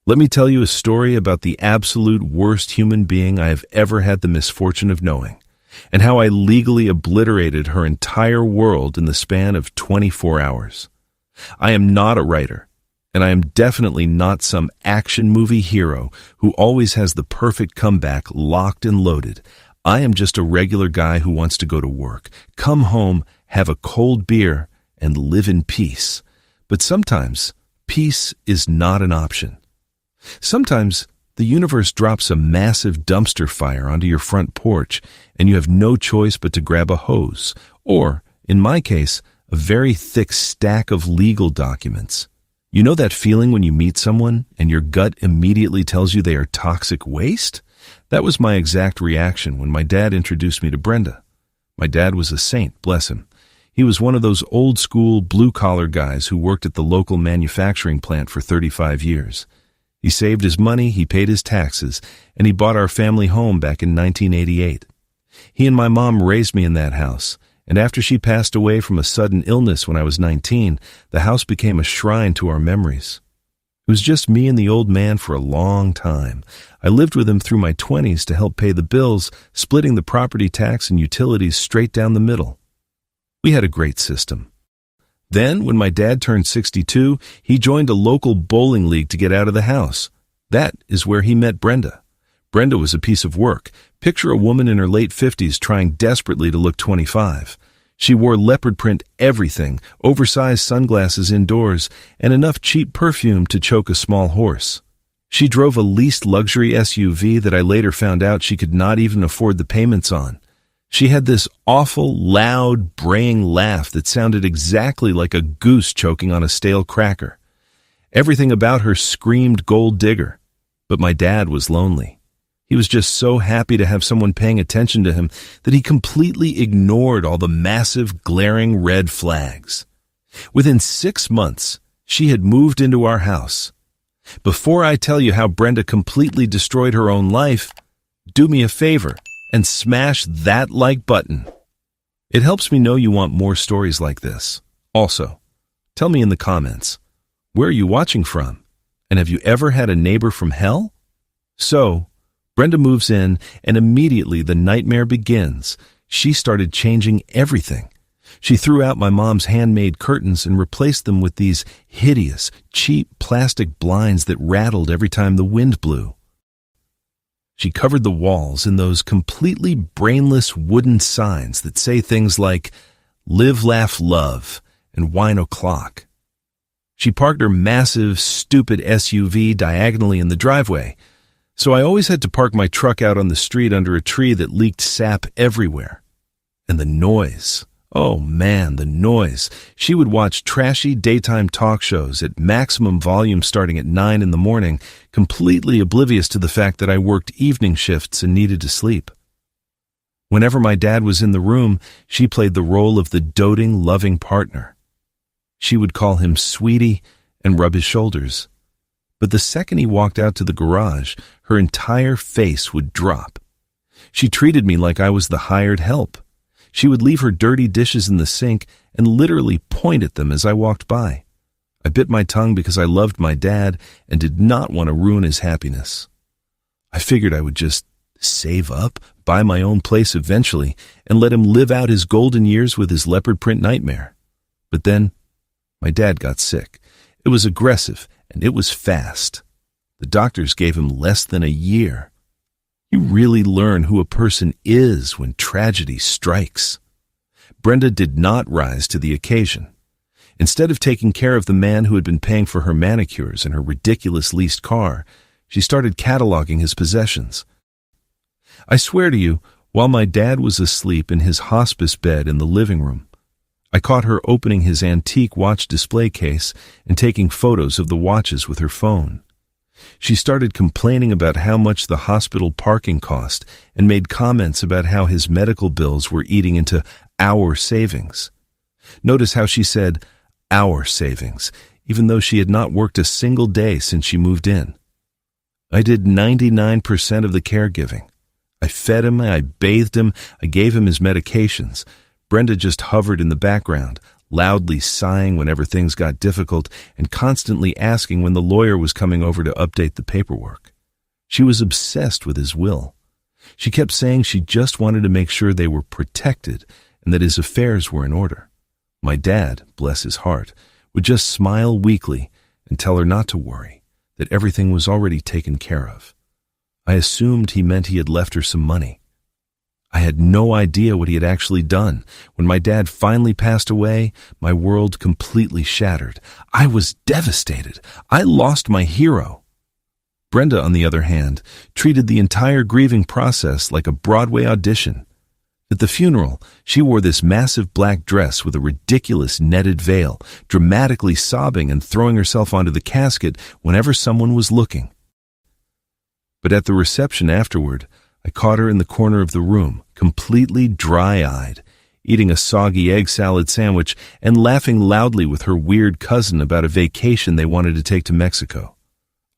Let me tell you a story about the absolute worst human being I have ever had the misfortune of knowing, and how I legally obliterated her entire world in the span of 24 hours. I am not a writer, and I am definitely not some action movie hero who always has the perfect comeback locked and loaded. I am just a regular guy who wants to go to work, come home, have a cold beer, and live in peace. But sometimes, peace is not an option. Sometimes, the universe drops a massive dumpster fire onto your front porch, and you have no choice but to grab a hose, or, in my case, a very thick stack of legal documents. You know that feeling when you meet someone and your gut immediately tells you they are toxic waste? That was my exact reaction when my dad introduced me to Brenda. My dad was a saint, bless him. He was one of those old-school, blue-collar guys who worked at the local manufacturing plant for 35 years. He saved his money, he paid his taxes, and he bought our family home back in 1988. He and my mom raised me in that house, and after she passed away from a sudden illness when I was 19, the house became a shrine to our memories. It was just me and the old man for a long time. I lived with him through my 20s to help pay the bills, splitting the property tax and utilities straight down the middle. We had a great system. Then, when my dad turned 62, he joined a local bowling league to get out of the house. That is where he met Brenda. Brenda was a piece of work. Picture a woman in her late 50s trying desperately to look 25. She wore leopard-print everything, oversized sunglasses indoors, and enough cheap perfume to choke a small horse. She drove a leased luxury SUV that I later found out she could not even afford the payments on. She had this awful, loud, braying laugh that sounded exactly like a goose choking on a stale cracker. Everything about her screamed gold digger. But my dad was lonely. He was just so happy to have someone paying attention to him that he completely ignored all the massive, glaring red flags. Within 6 months, she had moved into our house. Before I tell you how Brenda completely destroyed her own life, do me a favor and smash that like button. It helps me know you want more stories like this. Also, tell me in the comments, where are you watching from? And have you ever had a neighbor from hell? So, Brenda moves in, and immediately the nightmare begins. She started changing everything. She threw out my mom's handmade curtains and replaced them with these hideous, cheap plastic blinds that rattled every time the wind blew. She covered the walls in those completely brainless wooden signs that say things like, "Live, Laugh, Love," and "Wine O'Clock." She parked her massive, stupid SUV diagonally in the driveway, so I always had to park my truck out on the street under a tree that leaked sap everywhere. And the noise. Oh man, the noise. She would watch trashy daytime talk shows at maximum volume starting at 9 in the morning, completely oblivious to the fact that I worked evening shifts and needed to sleep. Whenever my dad was in the room, she played the role of the doting, loving partner. She would call him sweetie and rub his shoulders. But the second he walked out to the garage, her entire face would drop. She treated me like I was the hired help. She would leave her dirty dishes in the sink and literally point at them as I walked by. I bit my tongue because I loved my dad and did not want to ruin his happiness. I figured I would just save up, buy my own place eventually, and let him live out his golden years with his leopard print nightmare. But then, my dad got sick. It was aggressive, and it was fast. The doctors gave him less than a year. You really learn who a person is when tragedy strikes. Brenda did not rise to the occasion. Instead of taking care of the man who had been paying for her manicures and her ridiculous leased car, she started cataloging his possessions. I swear to you, while my dad was asleep in his hospice bed in the living room, I caught her opening his antique watch display case and taking photos of the watches with her phone. She started complaining about how much the hospital parking cost and made comments about how his medical bills were eating into our savings. Notice how she said, our savings, even though she had not worked a single day since she moved in. I did 99% of the caregiving. I fed him, I bathed him, I gave him his medications. Brenda just hovered in the background, loudly sighing whenever things got difficult and constantly asking when the lawyer was coming over to update the paperwork. She was obsessed with his will. She kept saying she just wanted to make sure they were protected and that his affairs were in order. My dad, bless his heart, would just smile weakly and tell her not to worry, that everything was already taken care of. I assumed he meant he had left her some money. I had no idea what he had actually done. When my dad finally passed away, my world completely shattered. I was devastated. I lost my hero. Brenda, on the other hand, treated the entire grieving process like a Broadway audition. At the funeral, she wore this massive black dress with a ridiculous netted veil, dramatically sobbing and throwing herself onto the casket whenever someone was looking. But at the reception afterward, I caught her in the corner of the room, completely dry-eyed, eating a soggy egg salad sandwich and laughing loudly with her weird cousin about a vacation they wanted to take to Mexico.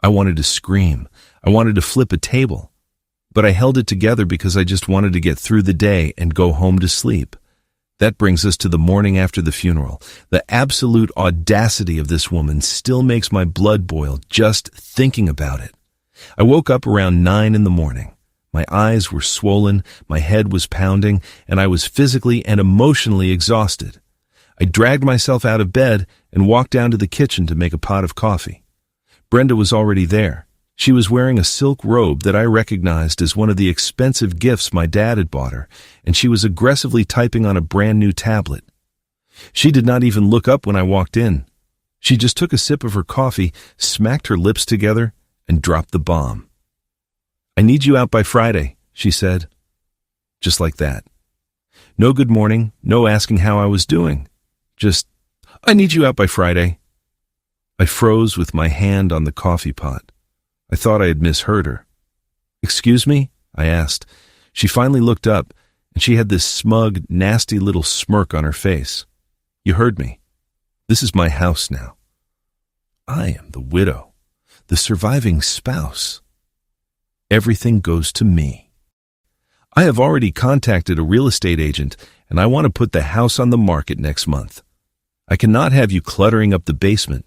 I wanted to scream. I wanted to flip a table. But I held it together because I just wanted to get through the day and go home to sleep. That brings us to the morning after the funeral. The absolute audacity of this woman still makes my blood boil just thinking about it. I woke up around 9 in the morning. My eyes were swollen, my head was pounding, and I was physically and emotionally exhausted. I dragged myself out of bed and walked down to the kitchen to make a pot of coffee. Brenda was already there. She was wearing a silk robe that I recognized as one of the expensive gifts my dad had bought her, and she was aggressively typing on a brand new tablet. She did not even look up when I walked in. She just took a sip of her coffee, smacked her lips together, and dropped the bomb. "I need you out by Friday," she said. Just like that. No good morning, no asking how I was doing. Just, "I need you out by Friday." I froze with my hand on the coffee pot. I thought I had misheard her. "Excuse me?" I asked. She finally looked up, and she had this smug, nasty little smirk on her face. "You heard me. This is my house now. I am the widow, the surviving spouse. Everything goes to me. I have already contacted a real estate agent, and I want to put the house on the market next month. I cannot have you cluttering up the basement.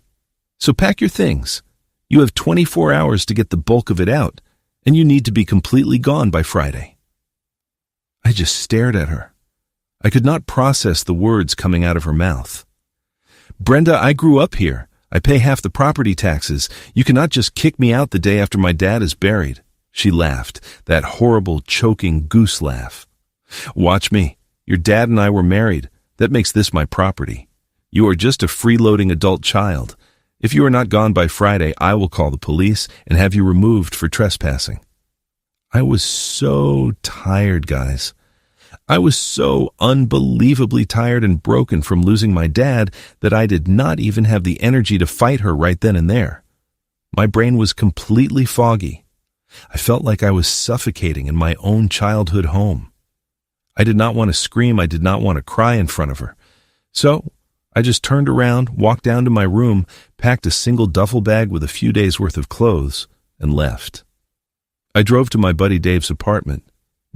So pack your things. You have 24 hours to get the bulk of it out, and you need to be completely gone by Friday." I just stared at her. I could not process the words coming out of her mouth. "Brenda, I grew up here. I pay half the property taxes. You cannot just kick me out the day after my dad is buried." She laughed, that horrible, choking goose laugh. "Watch me. Your dad and I were married. That makes this my property. You are just a freeloading adult child. If you are not gone by Friday, I will call the police and have you removed for trespassing." I was so tired, guys. I was so unbelievably tired and broken from losing my dad that I did not even have the energy to fight her right then and there. My brain was completely foggy. I felt like I was suffocating in my own childhood home. I did not want to scream. I did not want to cry in front of her. So I just turned around, walked down to my room, packed a single duffel bag with a few days' worth of clothes, and left. I drove to my buddy Dave's apartment.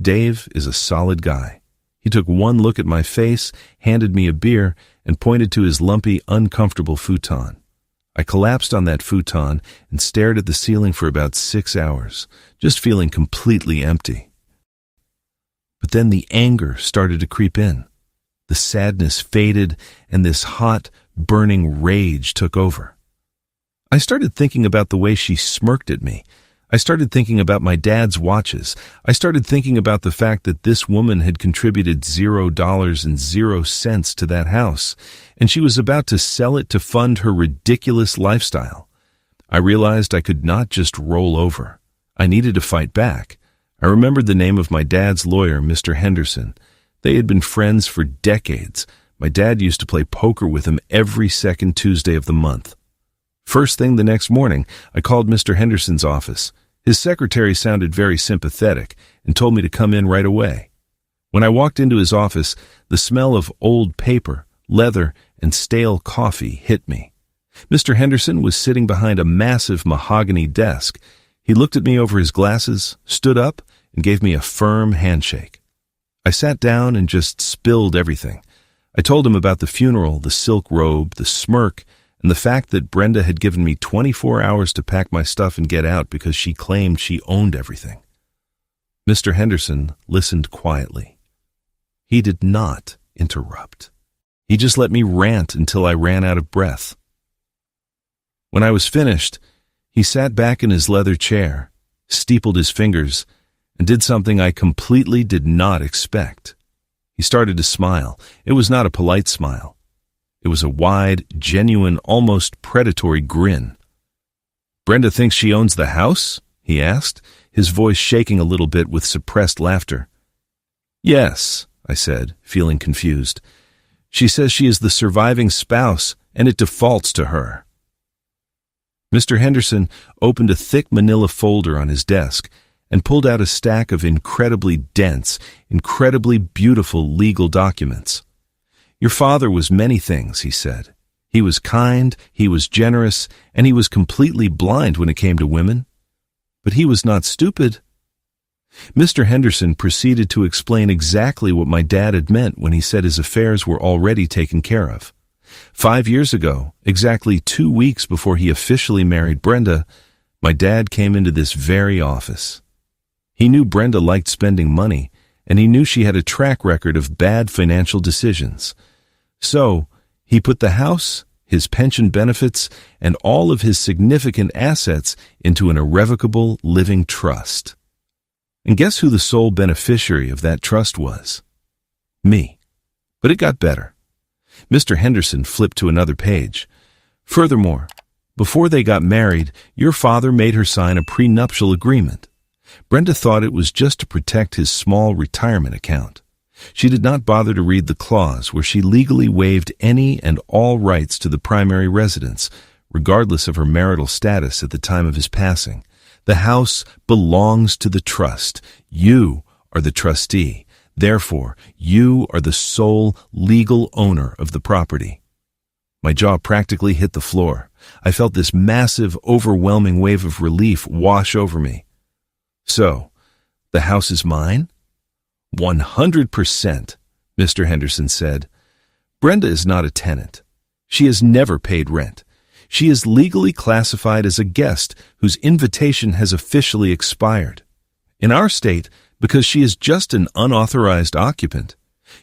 Dave is a solid guy. He took one look at my face, handed me a beer, and pointed to his lumpy, uncomfortable futon. I collapsed on that futon and stared at the ceiling for about 6 hours, just feeling completely empty. But then the anger started to creep in. The sadness faded, and this hot, burning rage took over. I started thinking about the way she smirked at me. I started thinking about my dad's watches. I started thinking about the fact that this woman had contributed $0 to that house, and she was about to sell it to fund her ridiculous lifestyle. I realized I could not just roll over. I needed to fight back. I remembered the name of my dad's lawyer, Mr. Henderson. They had been friends for decades. My dad used to play poker with him every second Tuesday of the month. First thing the next morning, I called Mr. Henderson's office. His secretary sounded very sympathetic and told me to come in right away. When I walked into his office, the smell of old paper, leather, and stale coffee hit me. Mr. Henderson was sitting behind a massive mahogany desk. He looked at me over his glasses, stood up, and gave me a firm handshake. I sat down and just spilled everything. I told him about the funeral, the silk robe, the smirk, and the fact that Brenda had given me 24 hours to pack my stuff and get out because she claimed she owned everything. Mr. Henderson listened quietly. He did not interrupt. He just let me rant until I ran out of breath. When I was finished, he sat back in his leather chair, steepled his fingers, and did something I completely did not expect. He started to smile. It was not a polite smile. It was a wide, genuine, almost predatory grin. "Brenda thinks she owns the house?" he asked, his voice shaking a little bit with suppressed laughter. "Yes," I said, feeling confused. "She says she is the surviving spouse, and it defaults to her." Mr. Henderson opened a thick manila folder on his desk and pulled out a stack of incredibly dense, incredibly beautiful legal documents. "Your father was many things," he said. "He was kind, he was generous, and he was completely blind when it came to women. But he was not stupid." Mr. Henderson proceeded to explain exactly what my dad had meant when he said his affairs were already taken care of. 5 years ago, exactly 2 weeks before he officially married Brenda, my dad came into this very office. He knew Brenda liked spending money, and he knew she had a track record of bad financial decisions. So, he put the house, his pension benefits, and all of his significant assets into an irrevocable living trust. And guess who the sole beneficiary of that trust was? Me. But it got better. Mr. Henderson flipped to another page. "Furthermore, before they got married, your father made her sign a prenuptial agreement. Brenda thought it was just to protect his small retirement account. She did not bother to read the clause where she legally waived any and all rights to the primary residence, regardless of her marital status at the time of his passing. The house belongs to the trust. You are the trustee. Therefore, you are the sole legal owner of the property." My jaw practically hit the floor. I felt this massive, overwhelming wave of relief wash over me. "So, the house is mine?" 100%, Mr. Henderson said. "Brenda is not a tenant. She has never paid rent. She is legally classified as a guest whose invitation has officially expired. In our state, because she is just an unauthorized occupant,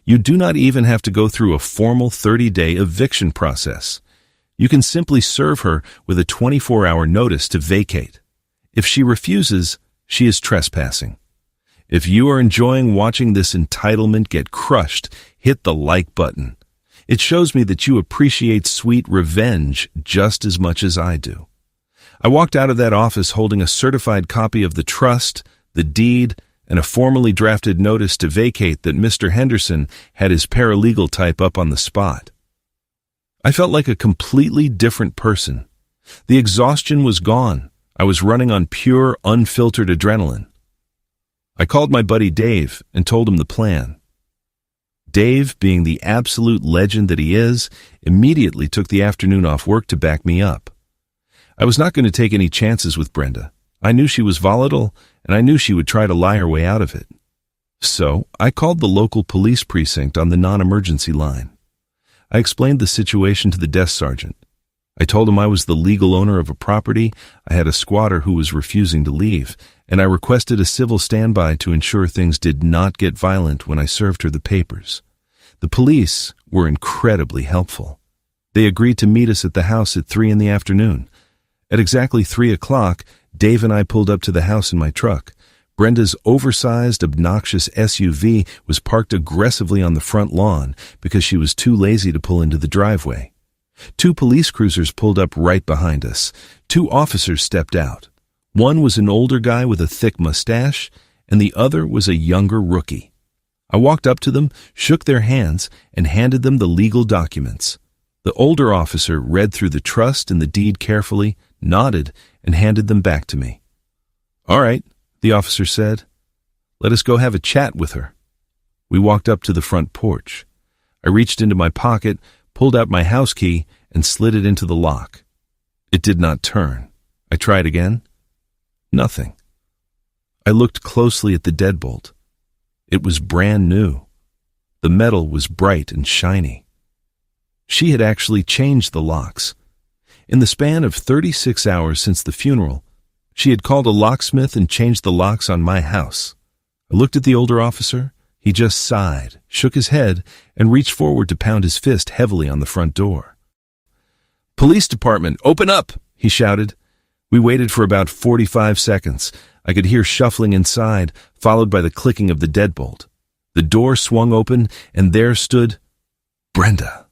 you do not even have to go through a formal 30-day eviction process. You can simply serve her with a 24-hour notice to vacate. If she refuses, she is trespassing. If you are enjoying watching this entitlement get crushed, hit the like button. It shows me that you appreciate sweet revenge just as much as I do." I walked out of that office holding a certified copy of the trust, the deed, and a formally drafted notice to vacate that Mr. Henderson had his paralegal type up on the spot. I felt like a completely different person. The exhaustion was gone. I was running on pure, unfiltered adrenaline. I called my buddy Dave and told him the plan. Dave, being the absolute legend that he is, immediately took the afternoon off work to back me up. I was not going to take any chances with Brenda. I knew she was volatile, and I knew she would try to lie her way out of it. So, I called the local police precinct on the non-emergency line. I explained the situation to the desk sergeant. I told him I was the legal owner of a property, I had a squatter who was refusing to leave, and I requested a civil standby to ensure things did not get violent when I served her the papers. The police were incredibly helpful. They agreed to meet us at the house at 3 in the afternoon. At exactly 3 o'clock, Dave and I pulled up to the house in my truck. Brenda's oversized, obnoxious SUV was parked aggressively on the front lawn because she was too lazy to pull into the driveway. 2 police cruisers pulled up right behind us. 2 officers stepped out. One was an older guy with a thick mustache, and the other was a younger rookie. I walked up to them, shook their hands, and handed them the legal documents. The older officer read through the trust and the deed carefully, nodded, and handed them back to me. "All right," the officer said. "Let us go have a chat with her." We walked up to the front porch. I reached into my pocket, pulled out my house key, and slid it into the lock. It did not turn. I tried again. Nothing. I looked closely at the deadbolt. It was brand new. The metal was bright and shiny. She had actually changed the locks. In the span of 36 hours since the funeral, she had called a locksmith and changed the locks on my house. I looked at the older officer. He just sighed, shook his head, and reached forward to pound his fist heavily on the front door. "Police department, open up!" he shouted. We waited for about 45 seconds. I could hear shuffling inside, followed by the clicking of the deadbolt. The door swung open, and there stood Brenda.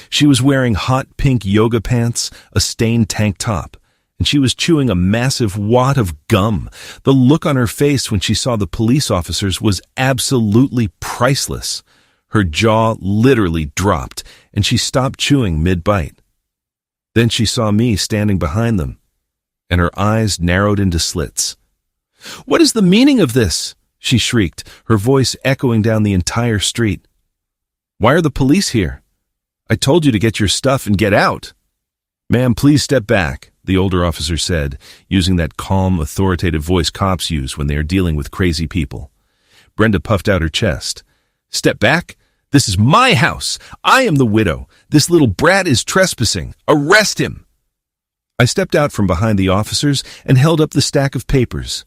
She was wearing hot pink yoga pants, a stained tank top, and she was chewing a massive wad of gum. The look on her face when she saw the police officers was absolutely priceless. Her jaw literally dropped, and she stopped chewing mid-bite. Then she saw me standing behind them, and her eyes narrowed into slits. "What is the meaning of this?" she shrieked, her voice echoing down the entire street. "Why are the police here? I told you to get your stuff and get out." "Ma'am, please step back," the older officer said, using that calm, authoritative voice cops use when they are dealing with crazy people. Brenda puffed out her chest. "Step back? This is my house. I am the widow. This little brat is trespassing. Arrest him." I stepped out from behind the officers and held up the stack of papers.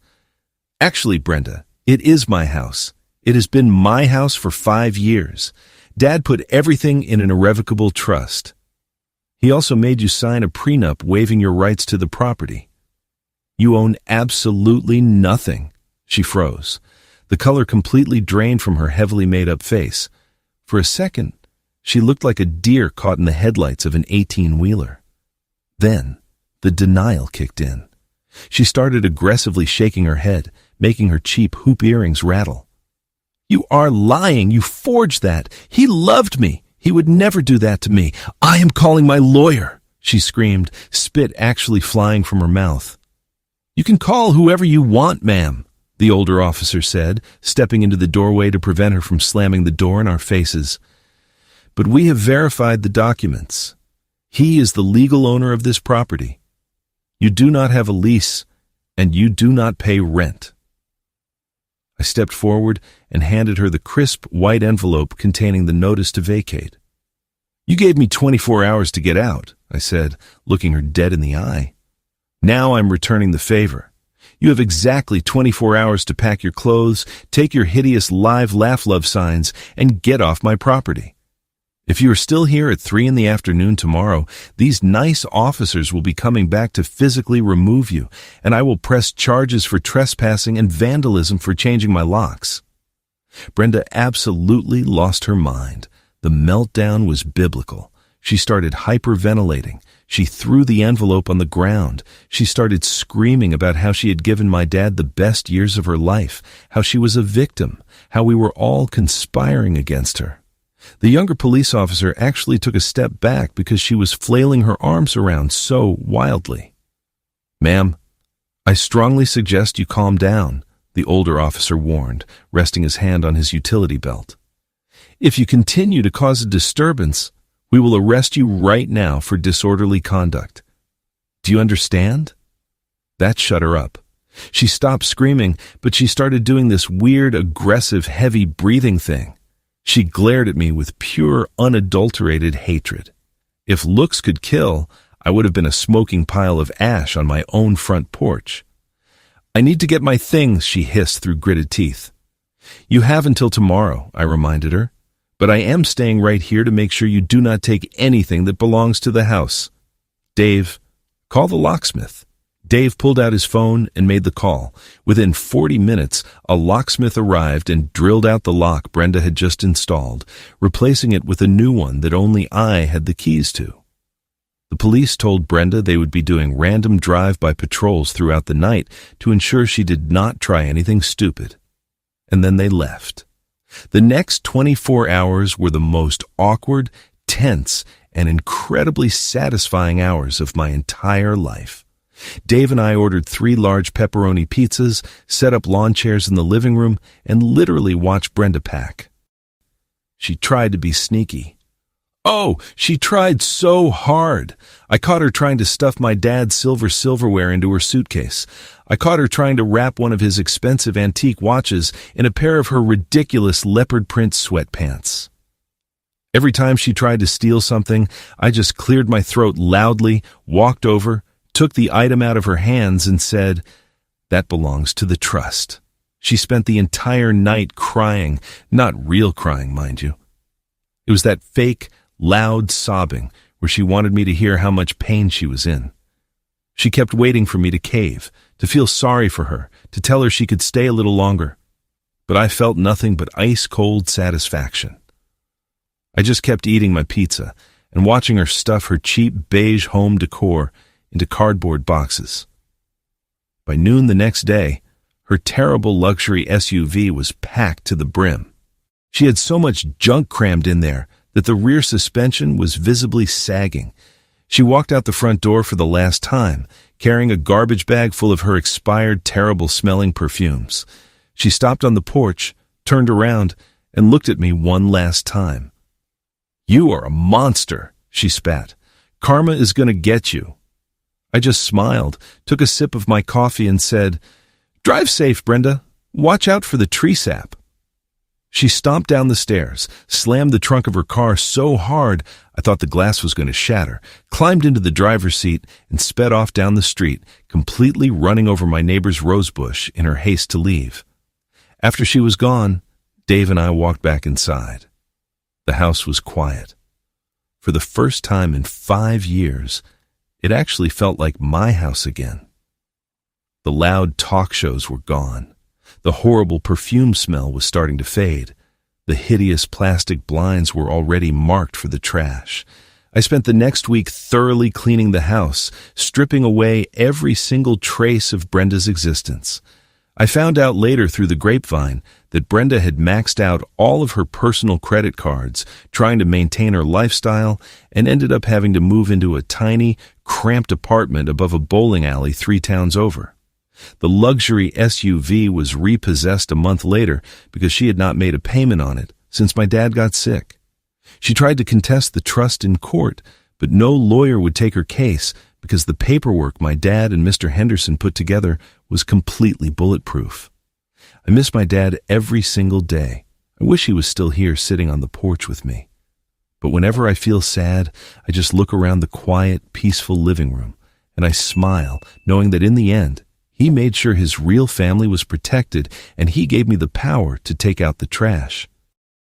"Actually, Brenda, it is my house. It has been my house for 5 years. Dad put everything in an irrevocable trust. He also made you sign a prenup waiving your rights to the property. You own absolutely nothing." She froze. The color completely drained from her heavily made-up face. For a second, she looked like a deer caught in the headlights of an 18-wheeler. Then, the denial kicked in. She started aggressively shaking her head, making her cheap hoop earrings rattle. "You are lying. You forged that. He loved me. He would never do that to me. I am calling my lawyer," she screamed, spit actually flying from her mouth. "You can call whoever you want, ma'am," the older officer said, stepping into the doorway to prevent her from slamming the door in our faces. "But we have verified the documents. He is the legal owner of this property. You do not have a lease, and you do not pay rent." I stepped forward and handed her the crisp, white envelope containing the notice to vacate. "You gave me 24 hours to get out," I said, looking her dead in the eye. "Now I'm returning the favor. You have exactly 24 hours to pack your clothes, take your hideous live laugh love signs, and get off my property. If you are still here at 3 p.m. tomorrow, these nice officers will be coming back to physically remove you, and I will press charges for trespassing and vandalism for changing my locks." Brenda absolutely lost her mind. The meltdown was biblical. She started hyperventilating. She threw the envelope on the ground. She started screaming about how she had given my dad the best years of her life, how she was a victim, how we were all conspiring against her. The younger police officer actually took a step back because she was flailing her arms around so wildly. "Ma'am, I strongly suggest you calm down," the older officer warned, resting his hand on his utility belt. "If you continue to cause a disturbance, we will arrest you right now for disorderly conduct. Do you understand?" That shut her up. She stopped screaming, but she started doing this weird, aggressive, heavy breathing thing. She glared at me with pure, unadulterated hatred. If looks could kill, I would have been a smoking pile of ash on my own front porch. "I need to get my things," she hissed through gritted teeth. "You have until tomorrow," I reminded her, "but I am staying right here to make sure you do not take anything that belongs to the house. Dave, call the locksmith." Dave pulled out his phone and made the call. Within 40 minutes, a locksmith arrived and drilled out the lock Brenda had just installed, replacing it with a new one that only I had the keys to. The police told Brenda they would be doing random drive-by patrols throughout the night to ensure she did not try anything stupid. And then they left. The next 24 hours were the most awkward, tense, and incredibly satisfying hours of my entire life. Dave and I ordered 3 large pepperoni pizzas, set up lawn chairs in the living room, and literally watched Brenda pack. She tried to be sneaky. Oh, she tried so hard. I caught her trying to stuff my dad's silverware into her suitcase. I caught her trying to wrap one of his expensive antique watches in a pair of her ridiculous leopard-print sweatpants. Every time she tried to steal something, I just cleared my throat loudly, walked over, took the item out of her hands and said, "That belongs to the trust." She spent the entire night crying, not real crying, mind you. It was that fake, loud sobbing where she wanted me to hear how much pain she was in. She kept waiting for me to cave, to feel sorry for her, to tell her she could stay a little longer. But I felt nothing but ice-cold satisfaction. I just kept eating my pizza and watching her stuff her cheap beige home decor into cardboard boxes. By noon the next day, her terrible luxury SUV was packed to the brim. She had so much junk crammed in there that the rear suspension was visibly sagging. She walked out the front door for the last time, carrying a garbage bag full of her expired, terrible-smelling perfumes. She stopped on the porch, turned around, and looked at me one last time. "You are a monster," she spat. "Karma is going to get you." I just smiled, took a sip of my coffee, and said, "Drive safe, Brenda. Watch out for the tree sap." She stomped down the stairs, slammed the trunk of her car so hard I thought the glass was going to shatter, climbed into the driver's seat, and sped off down the street, completely running over my neighbor's rosebush in her haste to leave. After she was gone, Dave and I walked back inside. The house was quiet. For the first time in 5 years, it actually felt like my house again. The loud talk shows were gone. The horrible perfume smell was starting to fade. The hideous plastic blinds were already marked for the trash. I spent the next week thoroughly cleaning the house, stripping away every single trace of Brenda's existence. I found out later through the grapevine that Brenda had maxed out all of her personal credit cards, trying to maintain her lifestyle, and ended up having to move into a tiny, cramped apartment above a bowling alley 3 towns over. The luxury SUV was repossessed a month later because she had not made a payment on it since my dad got sick. She tried to contest the trust in court, but no lawyer would take her case because the paperwork my dad and Mr. Henderson put together was completely bulletproof. I miss my dad every single day. I wish he was still here sitting on the porch with me. But whenever I feel sad, I just look around the quiet, peaceful living room, and I smile, knowing that in the end, he made sure his real family was protected, and he gave me the power to take out the trash.